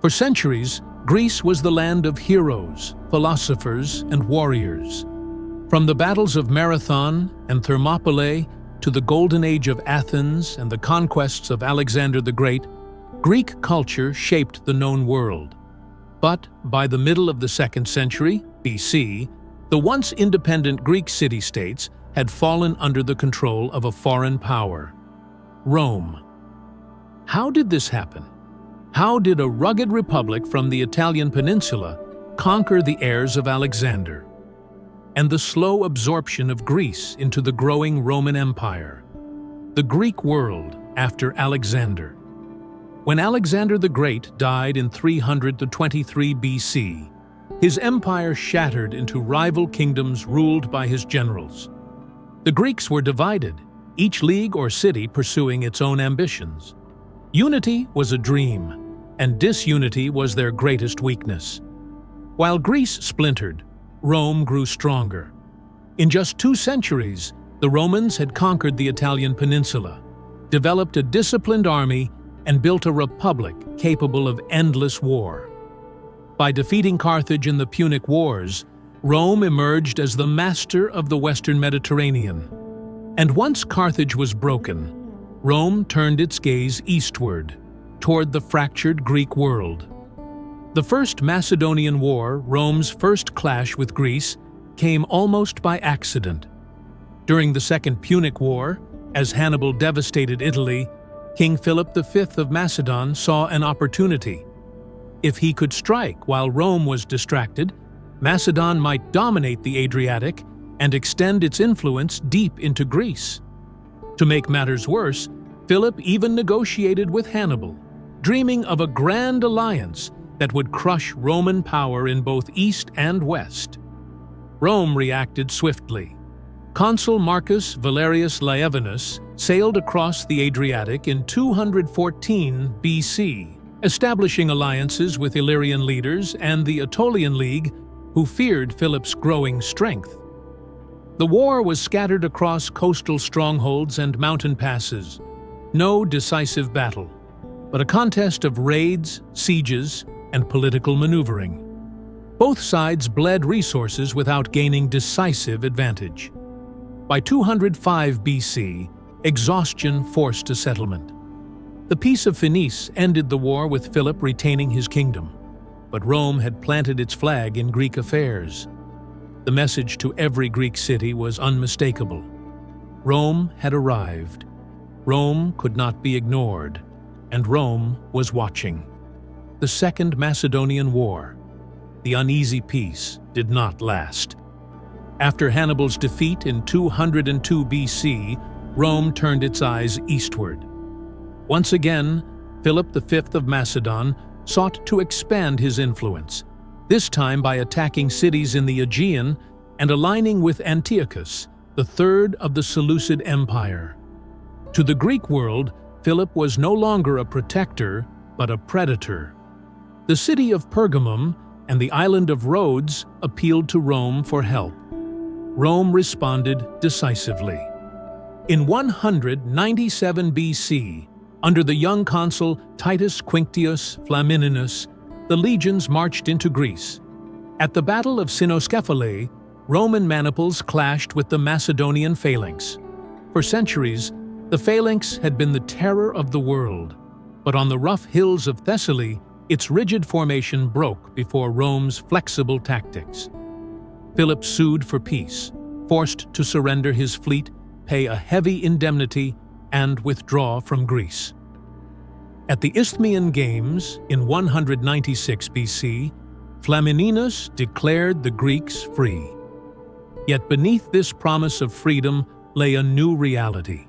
For centuries, Greece was the land of heroes, philosophers, and warriors. From the battles of Marathon and Thermopylae to the Golden Age of Athens and the conquests of Alexander the Great, Greek culture shaped the known world. But by the middle of the 2nd century, BC, the once independent Greek city-states had fallen under the control of a foreign power, Rome. How did this happen? How did a rugged republic from the Italian peninsula conquer the heirs of Alexander? And the slow absorption of Greece into the growing Roman Empire. The Greek world after Alexander. When Alexander the Great died in 323 BC, his empire shattered into rival kingdoms ruled by his generals. The Greeks were divided, each league or city pursuing its own ambitions. Unity was a dream, and disunity was their greatest weakness. While Greece splintered, Rome grew stronger. In just 2 centuries, the Romans had conquered the Italian peninsula, developed a disciplined army, and built a republic capable of endless war. By defeating Carthage in the Punic Wars, Rome emerged as the master of the Western Mediterranean. And once Carthage was broken, Rome turned its gaze eastward, toward the fractured Greek world. The First Macedonian War, Rome's first clash with Greece, came almost by accident. During the Second Punic War, as Hannibal devastated Italy, King Philip V of Macedon saw an opportunity. If he could strike while Rome was distracted, Macedon might dominate the Adriatic and extend its influence deep into Greece. To make matters worse, Philip even negotiated with Hannibal, dreaming of a grand alliance that would crush Roman power in both East and West. Rome reacted swiftly. Consul Marcus Valerius Laevinus sailed across the Adriatic in 214 BC, establishing alliances with Illyrian leaders and the Aetolian League, who feared Philip's growing strength. The war was scattered across coastal strongholds and mountain passes. No decisive battle, but a contest of raids, sieges, and political maneuvering. Both sides bled resources without gaining decisive advantage. By 205 BC, exhaustion forced a settlement. The Peace of Phenice ended the war with Philip retaining his kingdom, but Rome had planted its flag in Greek affairs. The message to every Greek city was unmistakable. Rome had arrived. Rome could not be ignored, and Rome was watching. The Second Macedonian War, the uneasy peace, did not last. After Hannibal's defeat in 202 BC, Rome turned its eyes eastward. Once again, Philip V of Macedon sought to expand his influence, this time by attacking cities in the Aegean and aligning with Antiochus, the third of the Seleucid Empire. To the Greek world, Philip was no longer a protector, but a predator. The city of Pergamum and the island of Rhodes appealed to Rome for help. Rome responded decisively. In 197 BC, under the young consul Titus Quinctius Flamininus, the legions marched into Greece. At the Battle of Cynoscephalae, Roman maniples clashed with the Macedonian phalanx. For centuries, the phalanx had been the terror of the world, but on the rough hills of Thessaly, its rigid formation broke before Rome's flexible tactics. Philip sued for peace, forced to surrender his fleet, pay a heavy indemnity, and withdraw from Greece. At the Isthmian Games in 196 BC, Flamininus declared the Greeks free. Yet beneath this promise of freedom lay a new reality.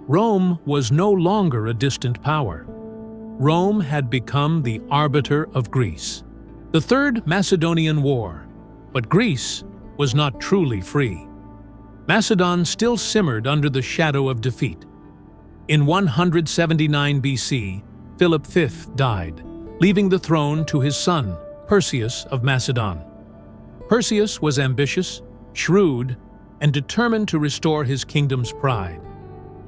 Rome was no longer a distant power. Rome had become the arbiter of Greece. The Third Macedonian War. But Greece was not truly free. Macedon still simmered under the shadow of defeat. In 179 BC, Philip V died, leaving the throne to his son, Perseus of Macedon. Perseus was ambitious, shrewd, and determined to restore his kingdom's pride.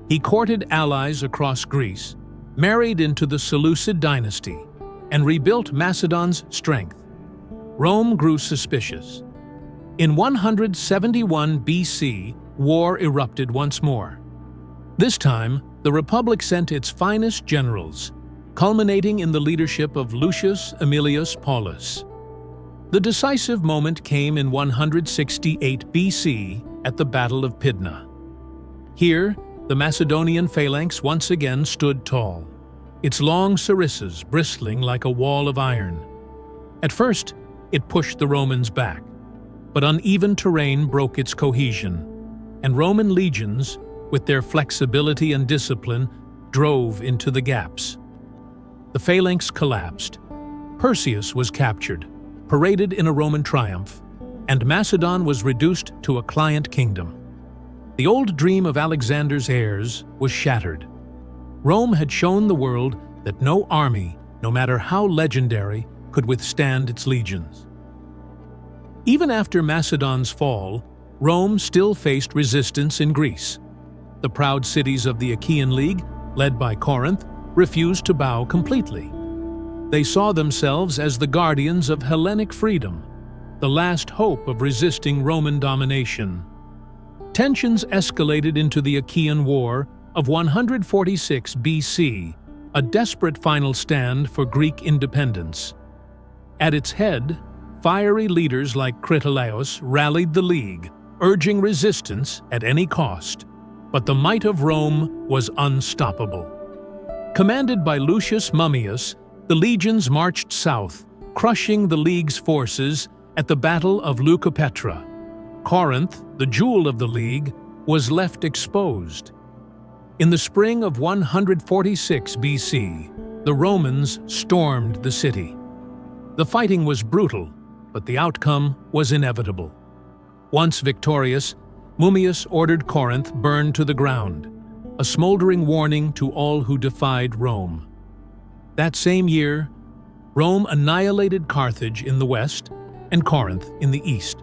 He courted allies across Greece, married into the Seleucid dynasty, and rebuilt Macedon's strength. Rome grew suspicious. In 171 BC, war erupted once more. This time, the Republic sent its finest generals, culminating in the leadership of Lucius Aemilius Paulus. The decisive moment came in 168 BC at the Battle of Pydna. Here, the Macedonian phalanx once again stood tall, its long sarissas bristling like a wall of iron. At first, it pushed the Romans back, but uneven terrain broke its cohesion, and Roman legions, with their flexibility and discipline, drove into the gaps. The phalanx collapsed. Perseus was captured, paraded in a Roman triumph, and Macedon was reduced to a client kingdom. The old dream of Alexander's heirs was shattered. Rome had shown the world that no army, no matter how legendary, could withstand its legions. Even after Macedon's fall, Rome still faced resistance in Greece. The proud cities of the Achaean League, led by Corinth, refused to bow completely. They saw themselves as the guardians of Hellenic freedom, the last hope of resisting Roman domination. Tensions escalated into the Achaean War of 146 BC, a desperate final stand for Greek independence. At its head, fiery leaders like Critolaus rallied the League, urging resistance at any cost. But the might of Rome was unstoppable. Commanded by Lucius Mummius, the legions marched south, crushing the League's forces at the Battle of Leucopetra. Corinth, the jewel of the League, was left exposed. In the spring of 146 BC, the Romans stormed the city. The fighting was brutal, but the outcome was inevitable. Once victorious, Mummius ordered Corinth burned to the ground, a smoldering warning to all who defied Rome. That same year, Rome annihilated Carthage in the west and Corinth in the east.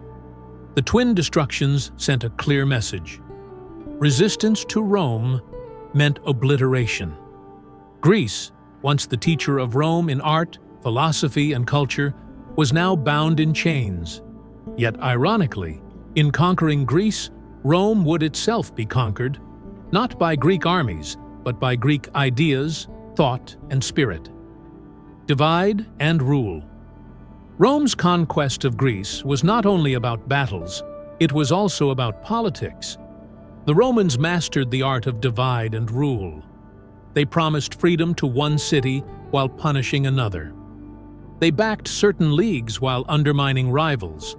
The twin destructions sent a clear message. Resistance to Rome meant obliteration. Greece, once the teacher of Rome in art, philosophy, and culture, was now bound in chains. Yet ironically, in conquering Greece, Rome would itself be conquered, not by Greek armies, but by Greek ideas, thought, and spirit. Divide and rule. Rome's conquest of Greece was not only about battles, it was also about politics. The Romans mastered the art of divide and rule. They promised freedom to one city while punishing another. They backed certain leagues while undermining rivals.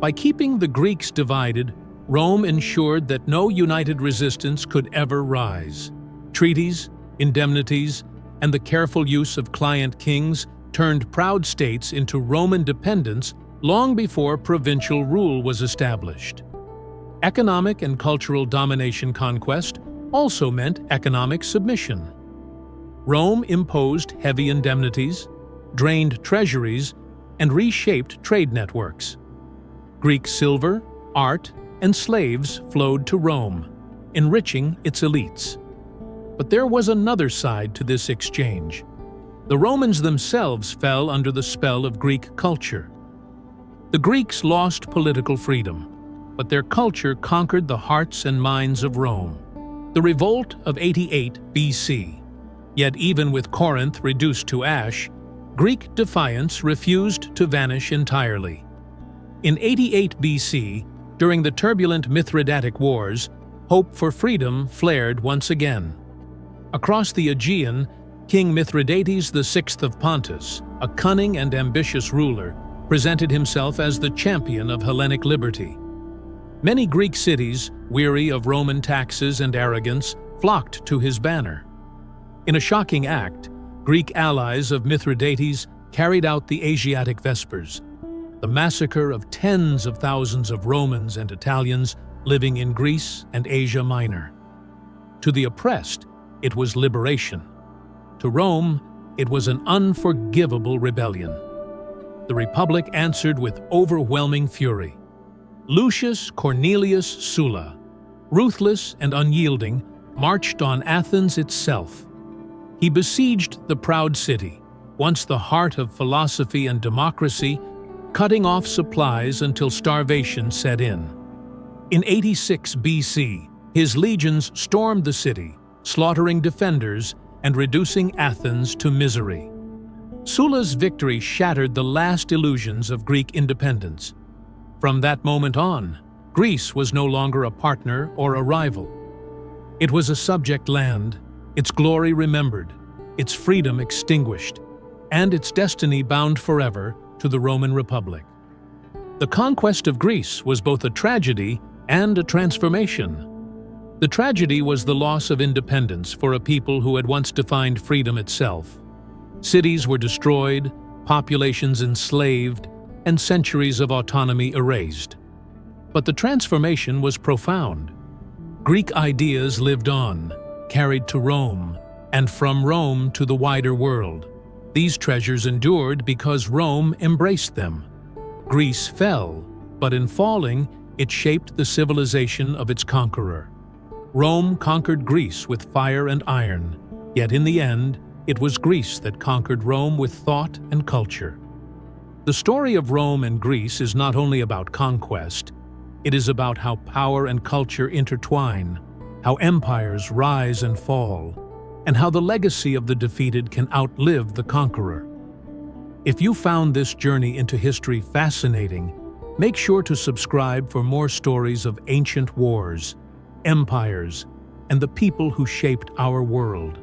By keeping the Greeks divided, Rome ensured that no united resistance could ever rise. Treaties, indemnities, and the careful use of client kings turned proud states into Roman dependence long before provincial rule was established. Economic and cultural domination conquest also meant economic submission. Rome imposed heavy indemnities, drained treasuries, and reshaped trade networks. Greek silver, art, and slaves flowed to Rome, enriching its elites. But there was another side to this exchange. The Romans themselves fell under the spell of Greek culture. The Greeks lost political freedom, but their culture conquered the hearts and minds of Rome. The revolt of 88 BC. Yet even with Corinth reduced to ash, Greek defiance refused to vanish entirely. In 88 BC, during the turbulent Mithridatic Wars, hope for freedom flared once again. Across the Aegean, King Mithridates VI of Pontus, a cunning and ambitious ruler, presented himself as the champion of Hellenic liberty. Many Greek cities, weary of Roman taxes and arrogance, flocked to his banner. In a shocking act, Greek allies of Mithridates carried out the Asiatic Vespers, the massacre of tens of thousands of Romans and Italians living in Greece and Asia Minor. To the oppressed, it was liberation. To Rome, it was an unforgivable rebellion. The Republic answered with overwhelming fury. Lucius Cornelius Sulla, ruthless and unyielding, marched on Athens itself. He besieged the proud city, once the heart of philosophy and democracy, cutting off supplies until starvation set in. In 86 BC, his legions stormed the city, slaughtering defenders and reducing Athens to misery. Sulla's victory shattered the last illusions of Greek independence. From that moment on, Greece was no longer a partner or a rival. It was a subject land, its glory remembered, its freedom extinguished, and its destiny bound forever to the Roman Republic. The conquest of Greece was both a tragedy and a transformation. The tragedy was the loss of independence for a people who had once defined freedom itself. Cities were destroyed, populations enslaved, and centuries of autonomy erased. But the transformation was profound. Greek ideas lived on, carried to Rome, and from Rome to the wider world. These treasures endured because Rome embraced them. Greece fell, but in falling, it shaped the civilization of its conqueror. Rome conquered Greece with fire and iron, yet in the end, it was Greece that conquered Rome with thought and culture. The story of Rome and Greece is not only about conquest, it is about how power and culture intertwine, how empires rise and fall, and how the legacy of the defeated can outlive the conqueror. If you found this journey into history fascinating, make sure to subscribe for more stories of ancient wars, empires, and the people who shaped our world.